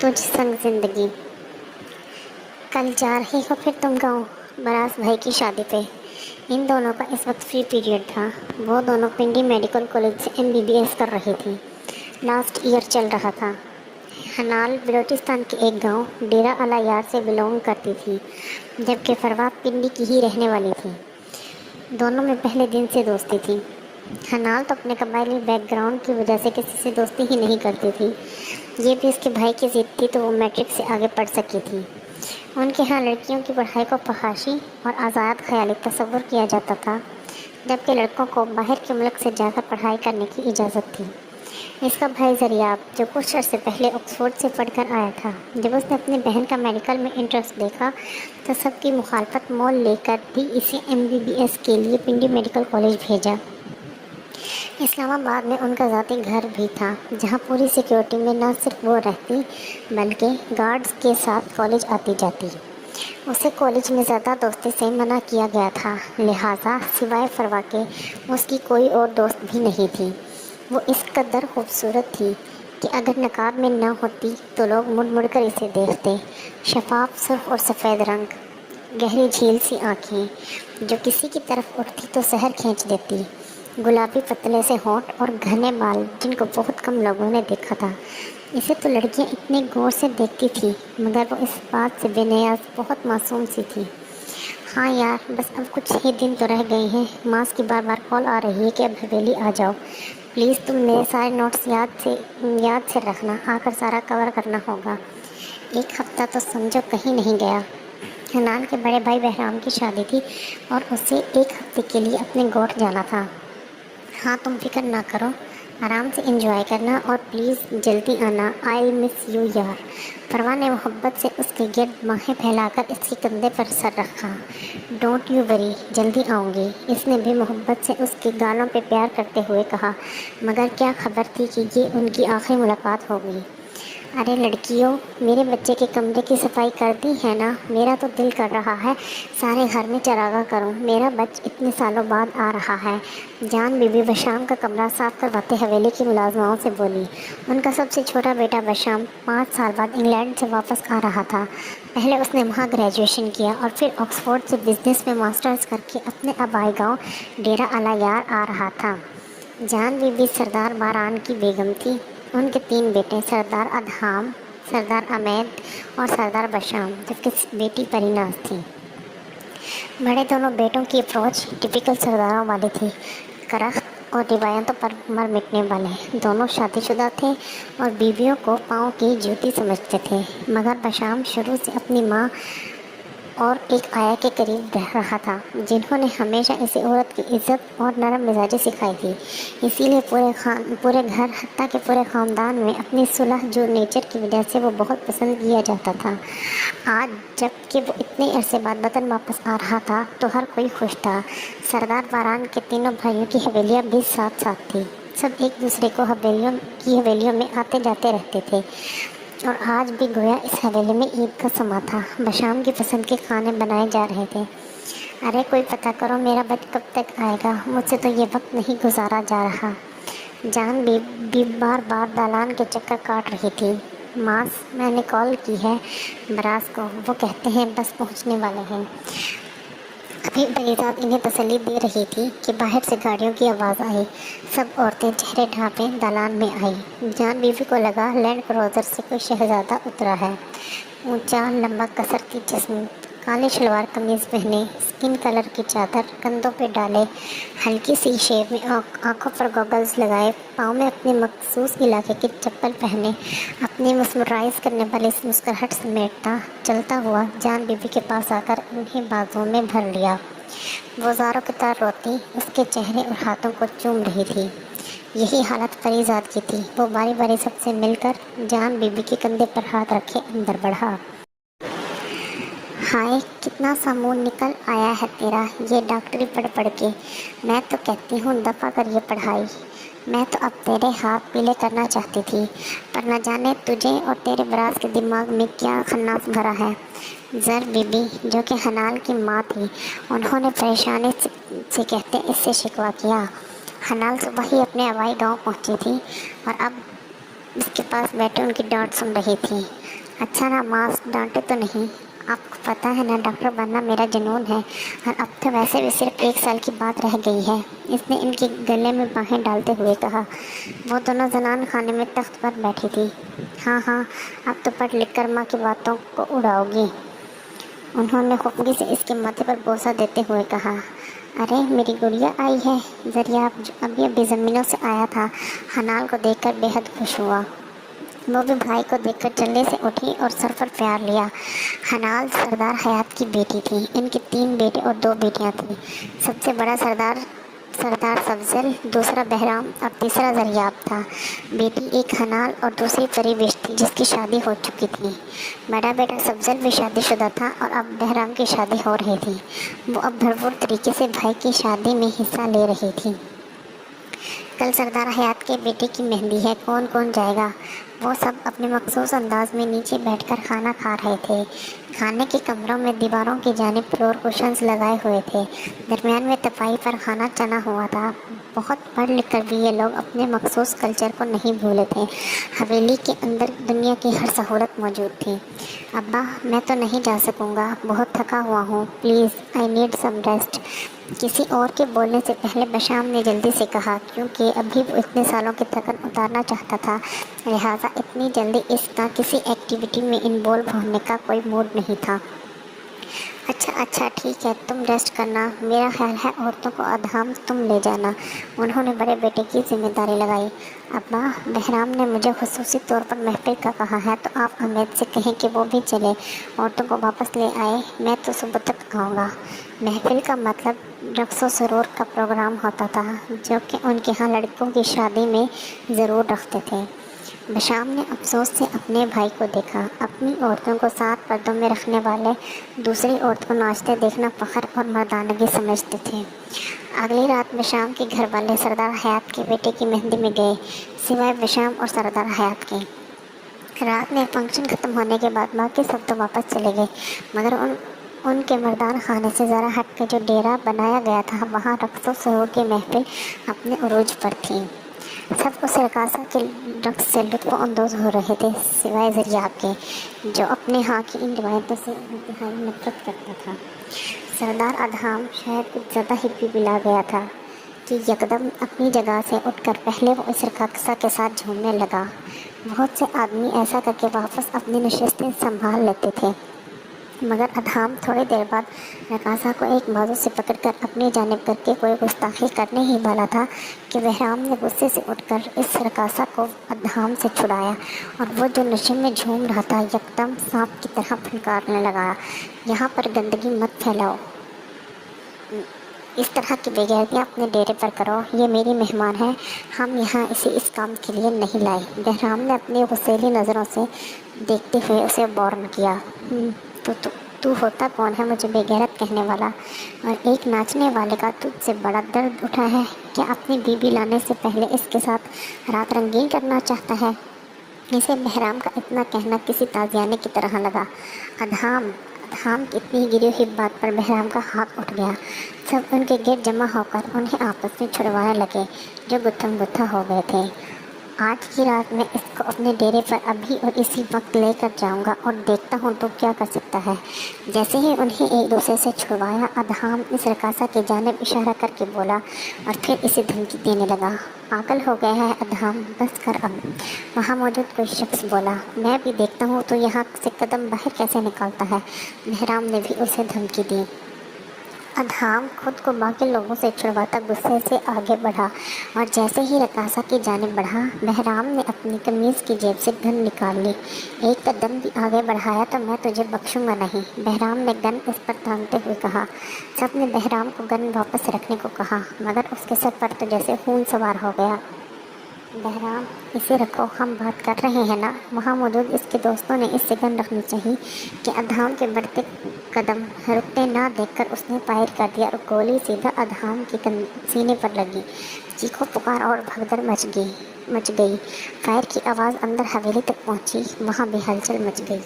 تجھ संग जिंदगी। कल जा रही हो फिर तुम गाँव बरास भाई की शादी पे। इन दोनों का इस वक्त फ्री पीरियड था। वो दोनों पिंडी मेडिकल कॉलेज से MBBS कर रही थी। लास्ट ईयर चल रहा था। हनाल बलोचिस्तान के एक गांव डेरा अला यार से बिलोंग करती थी, जबकि फरवा पिंडी की ही रहने वाली थी। दोनों में पहले दिन से दोस्ती थी। हनाल तो अपने कबायली बैकग्राउंड की वजह से किसी से दोस्ती ही नहीं करती थी। ये भी उसके भाई की जिद थी तो वो मैट्रिक से आगे पढ़ सकी थी। उनके यहाँ लड़कियों की पढ़ाई को फहाशी और आज़ाद ख्याली तस्वुर किया जाता था, जबकि लड़कों को बाहर के मुल्क से जाकर पढ़ाई करने की इजाज़त थी। इसका भाई ज़रियाब, जो कुछ अर्से पहले ऑक्सफोर्ड से पढ़कर आया था, जब उसने अपनी बहन का मेडिकल में इंटरेस्ट देखा तो सबकी मुखालफत मोल लेकर भी इसे MBBS के लिए पिंडी मेडिकल कॉलेज भेजा। इस्लामाबाद में उनका ज़ाती घर भी था, जहां पूरी सिक्योरिटी में न सिर्फ वो रहती बल्कि गार्ड्स के साथ कॉलेज आती जाती। उसे कॉलेज में ज़्यादा दोस्ती से मना किया गया था, लिहाजा सिवाय फरवा के उसकी कोई और दोस्त भी नहीं थी। वो इस कदर खूबसूरत थी कि अगर नकाब में न होती तो लोग मुड़ मुड़ कर इसे देखते। शफाफ सुर्ख और सफ़ेद रंग, गहरी झील सी आँखें जो किसी की तरफ उठती तो सहर खींच देती, गुलाबी पतले से होंठ और घने बाल जिनको बहुत कम लोगों ने देखा था। इसे तो लड़कियां इतने गौर से देखती थी, मगर वो इस बात से बेनियाज बहुत मासूम सी थी। हाँ यार, बस अब कुछ ही दिन तो रह गए हैं। मास की बार बार कॉल आ रही है कि अब हवेली आ जाओ प्लीज़। तुम मेरे सारे नोट्स याद से रखना, आकर सारा कवर करना होगा। एक हफ्ता तो समझो कहीं नहीं गया। हनान के बड़े भाई बहराम की शादी थी और उसे एक हफ्ते के लिए अपने गोठ जाना था। हाँ, तुम फिक्र ना करो, आराम से एंजॉय करना और प्लीज़ जल्दी आना। आई मिस यू यार। फरवा ने मोहब्बत से उसके गिर्द बाहें फैलाकर इसके कंधे पर सर रखा। डोंट यू वरी, जल्दी आऊँगी। इसने भी मोहब्बत से उसके गालों पे प्यार करते हुए कहा, मगर क्या खबर थी कि ये उनकी आखिरी मुलाकात होगी। अरे लड़कियों, मेरे बच्चे के कमरे की सफाई कर दी है ना? मेरा तो दिल कर रहा है सारे घर में चरागा करूं। मेरा बच्चा इतने सालों बाद आ रहा है। जान बीबी बशाम का कमरा साफ करवाते हवेली की मुलाजमाओं से बोली। उनका सबसे छोटा बेटा बशाम 5 साल बाद इंग्लैंड से वापस आ रहा था। पहले उसने वहाँ ग्रेजुएशन किया और फिर ऑक्सफोर्ड से बिजनेस में मास्टर्स करके अपने आबाई गाँव डेरा अला यार आ रहा था। जान बीबी सरदार बारान की बेगम थी। उनके 3 बेटे सरदार अदहाम, सरदार अमैद और सरदार बशाम, जबकि बेटी परिनाज थी। बड़े दोनों बेटों की अप्रोच टिपिकल सरदारों वाली थी, करख्त और रिवायतों पर मर मिटने वाले। दोनों शादीशुदा थे और बीवियों को पाँव की जूती समझते थे, मगर बशाम शुरू से अपनी माँ और एक आया के करीब रह रहा था, जिन्होंने हमेशा इसे औरत की इज्जत और नरम मिजाजी सिखाई थी। इसीलिए पूरे घर हत्ता के पूरे ख़ानदान में अपनी सुलह जो नेचर की वजह से वो बहुत पसंद किया जाता था। आज जबकि वो इतने अरसे बाद वतन वापस आ रहा था तो हर कोई खुश था। सरदार बारान के तीनों भाइयों की हवेलियाँ भी साथ साथ थी। सब एक दूसरे को हवेलियों में आते जाते रहते थे और आज भी गोया इस हवेली में ईद का समा था। बशाम की पसंद के खाने बनाए जा रहे थे। अरे कोई पता करो, मेरा बच्चा कब तक आएगा? मुझसे तो ये वक्त नहीं गुजारा जा रहा। जान भी बार बार दालान के चक्कर काट रही थी। मास, मैंने कॉल की है बरास को, वो कहते हैं बस पहुंचने वाले हैं। अभी बरीदात इन्हें तसल्ली दे रही थी कि बाहर से गाड़ियों की आवाज़ आई। सब औरतें चेहरे ढांपे दालान में आई। जान बीवी को लगा लैंड क्रूज़र से कोई शहजादा उतरा है। ऊंचा लंबा कसरती जिस्म, काले शलवार कमीज़ पहने, स्किन कलर की चादर कंधों पे डाले, हल्की सी शेप में आँखों पर गॉगल्स लगाए, पाँव में अपने मखसूस इलाके की चप्पल पहने, अपनी मुस्कुराइज करने वाली मुस्कुराहट समेटता चलता हुआ जान बीबी के पास आकर उन्हें बाजुओं में भर लिया। वो ज़ारों की तरह रोती उसके चेहरे और हाथों को चूम रही थी। यही हालत फरीजाद की थी। वो बारी बारी सबसे मिलकर जान बीबी के कंधे पर हाथ रखे अंदर बढ़ा। हाय, कितना सा मुँह निकल आया है तेरा ये डॉक्टरी पढ़ पढ़ के। मैं तो कहती हूँ दफ़ा कर ये पढ़ाई। मैं तो अब तेरे हाथ पीले करना चाहती थी, पर न जाने तुझे और तेरे बरास के दिमाग में क्या खन्नास भरा है। ज़र बीबी, जो कि हनाल की माँ थी, उन्होंने परेशानी से कहते इससे शिकवा किया। हनाल सुबह ही अपने आबाई गाँव पहुँची थी और अब اس کے پاس بیٹھے ان کی ڈانٹ سن رہی تھی۔ اچھا نا ماس ڈانٹے تو نہیں، آپ کو پتہ ہے نا ڈاکٹر بننا میرا جنون ہے، اور اب تو ویسے بھی صرف 1 سال کی بات رہ گئی ہے، اس نے ان کے گلے میں باہیں ڈالتے ہوئے کہا۔ وہ دونوں زنان خانے میں تخت پر بیٹھی تھی۔ ہاں ہاں، اب تو پڑھ لکھ کر ماں کی باتوں کو اڑاؤ گی، انہوں نے خفگی سے اس کے ماتھے پر بوسہ دیتے ہوئے کہا۔ ارے میری گڑیا آئی ہے، ذریعہ ابھی زمینوں سے آیا تھا، حنال کو دیکھ کر بے حد خوش ہوا۔ وہ بھی بھائی کو دیکھ کر جلدی سے اٹھی اور سر پر پیار لیا۔ حنال سردار حیات کی بیٹی تھی، ان کے 3 بیٹے اور 2 بیٹیاں تھیں۔ سب سے بڑا سردار سفضل، دوسرا بہرام اور تیسرا ذریاب تھا۔ بیٹی ایک حنال اور دوسری پریوش تھی جس کی شادی ہو چکی تھی۔ بڑا بیٹا سفضل بھی شادی شدہ تھا اور اب بہرام کی شادی ہو رہی تھی۔ وہ اب بھرپور طریقے سے بھائی کی شادی میں حصہ لے رہی تھی۔ کل سردار حیات کے بیٹے کی مہندی ہے، کون کون جائے گا؟ وہ سب اپنے مخصوص انداز میں نیچے بیٹھ کر کھانا کھا رہے تھے۔ کھانے کے کمروں میں دیواروں کی جانب فلور کوشنز لگائے ہوئے تھے، درمیان میں تپائی پر کھانا چنا ہوا تھا۔ بہت پڑھ لکھ کر بھی یہ لوگ اپنے مخصوص کلچر کو نہیں بھولے تھے۔ حویلی کے اندر دنیا کی ہر سہولت موجود تھی۔ ابا میں تو نہیں جا سکوں گا، بہت تھکا ہوا ہوں، please I need some rest, کسی اور کے بولنے سے پہلے بشام نے جلدی سے کہا، کیونکہ ابھی وہ اتنے سالوں کی تھکن اتارنا چاہتا تھا، لہٰذا اتنی جلدی اس کا کسی ایکٹیویٹی میں انوالو ہونے کا کوئی موڈ نہیں تھا۔ اچھا ٹھیک ہے، تم ریسٹ کرنا، میرا خیال ہے عورتوں کو ادھام تم لے جانا، انہوں نے بڑے بیٹے کی ذمہ داری لگائی۔ ابا بہرام نے مجھے خصوصی طور پر محفل کا کہا ہے، تو آپ حمید سے کہیں کہ وہ بھی چلے، عورتوں کو واپس لے آئے، میں تو صبح تک آؤں گا۔ محفل کا مطلب رقص و سرور کا پروگرام ہوتا تھا، جو کہ ان کے ہاں لڑکوں کی شادی میں ضرور رکھتے تھے۔ بشام نے افسوس سے اپنے بھائی کو دیکھا۔ اپنی عورتوں کو 7 پردوں میں رکھنے والے دوسری عورت کو ناچتے دیکھنا فخر اور مردانگی سمجھتے تھے۔ اگلی رات بشام کے گھر والے سردار حیات کے بیٹے کی مہندی میں گئے، سوائے بشام اور سردار حیات کے۔ رات میں فنکشن ختم ہونے کے بعد باقی سب تو واپس چلے گئے، مگر ان کے مردان خانے سے ذرا ہٹ کے جو ڈیرا بنایا گیا تھا، وہاں رقص و سرور کی محفل اپنے عروج پر تھی۔ سب اس رقاصہ کے رقص سے لطف اندوز ہو رہے تھے، سوائے ذریاب کے، جو اپنے ہاں کی ان روایتوں سے انتہائی نفرت کرتا تھا۔ سردار ادھام شاید کچھ زیادہ ہی پلا گیا تھا کہ یکدم اپنی جگہ سے اٹھ کر پہلے وہ اس رقاصہ کے ساتھ جھومنے لگا۔ بہت سے آدمی ایسا کر کے واپس اپنی نشستیں سنبھال لیتے تھے، مگر ادھام تھوڑی دیر بعد رقاصہ کو ایک بازو سے پکڑ کر اپنی جانب کر کے کوئی گستاخی کرنے ہی والا تھا کہ بہرام نے غصے سے اٹھ کر اس رقاصہ کو ادھام سے چھڑایا، اور وہ جو نشے میں جھوم رہا تھا یکدم سانپ کی طرح پھنکارنے لگا۔ یہاں پر گندگی مت پھیلاؤ، اس طرح کی بے غیرتیاں اپنے ڈیرے پر کرو، یہ میری مہمان ہے، ہم یہاں اسے اس کام کے لیے نہیں لائے۔ بہرام نے اپنی غصیلی نظروں سے دیکھتے ہوئے اسے وارن کیا۔ تو ہوتا کون ہے مجھے بے غیرت کہنے والا؟ اور ایک ناچنے والے کا تجھ سے بڑا درد اٹھا ہے؟ کیا اپنی بیوی لانے سے پہلے اس کے ساتھ رات رنگین کرنا چاہتا ہے؟ اسے بہرام کا اتنا کہنا کسی تازیانے کی طرح لگا۔ ادھام کی اتنی گری ہوئی بات پر بہرام کا ہاتھ اٹھ گیا۔ سب ان کے گرد جمع ہو کر انہیں آپس میں چھڑوانے لگے، جو گتھم گتھا ہو گئے تھے۔ آج کی رات میں اس کو اپنے ڈیرے پر ابھی اور اسی وقت لے کر جاؤں گا اور دیکھتا ہوں تو کیا کر سکتا ہے۔ جیسے ہی انہیں ایک دوسرے سے چھڑوایا، ادھام اس رقاصہ کی جانب اشارہ کر کے بولا اور پھر اسے دھمکی دینے لگا۔ پاگل ہو گیا ہے ادھام، بس کر اب۔ وہاں موجود کوئی شخص بولا، میں بھی دیکھتا ہوں تو یہاں سے قدم باہر کیسے نکالتا ہے۔ بہرام نے بھی اسے دھمکی دی۔ ادھام خود کو باقی لوگوں سے چھڑواتا غصے سے آگے بڑھا، اور جیسے ہی رقاصہ کی جانب بڑھا، بہرام نے اپنی قمیض کی جیب سے گن نکال لی۔ ایک قدم بھی آگے بڑھایا تو میں تجھے بخشوں گا نہیں، بہرام نے گن اس پر تانتے ہوئے کہا۔ سب نے بہرام کو گن واپس رکھنے کو کہا، مگر اس کے سر پر تو جیسے خون سوار ہو گیا۔ بہرام اسے رکھو، ہم بات کر رہے ہیں نا۔ وہاں موجود اس کے دوستوں نے اس سے گن رکھنی چاہی کہ ادھام کے بڑھتے قدم رکتے نہ دیکھ کر اس نے فائر کر دیا، اور گولی سیدھا ادھام کے سینے پر لگی۔ چیخو پکار اور بھگدڑ مچ گئی۔ فائر کی آواز اندر حویلی تک پہنچی، وہاں بھی ہلچل مچ گئی۔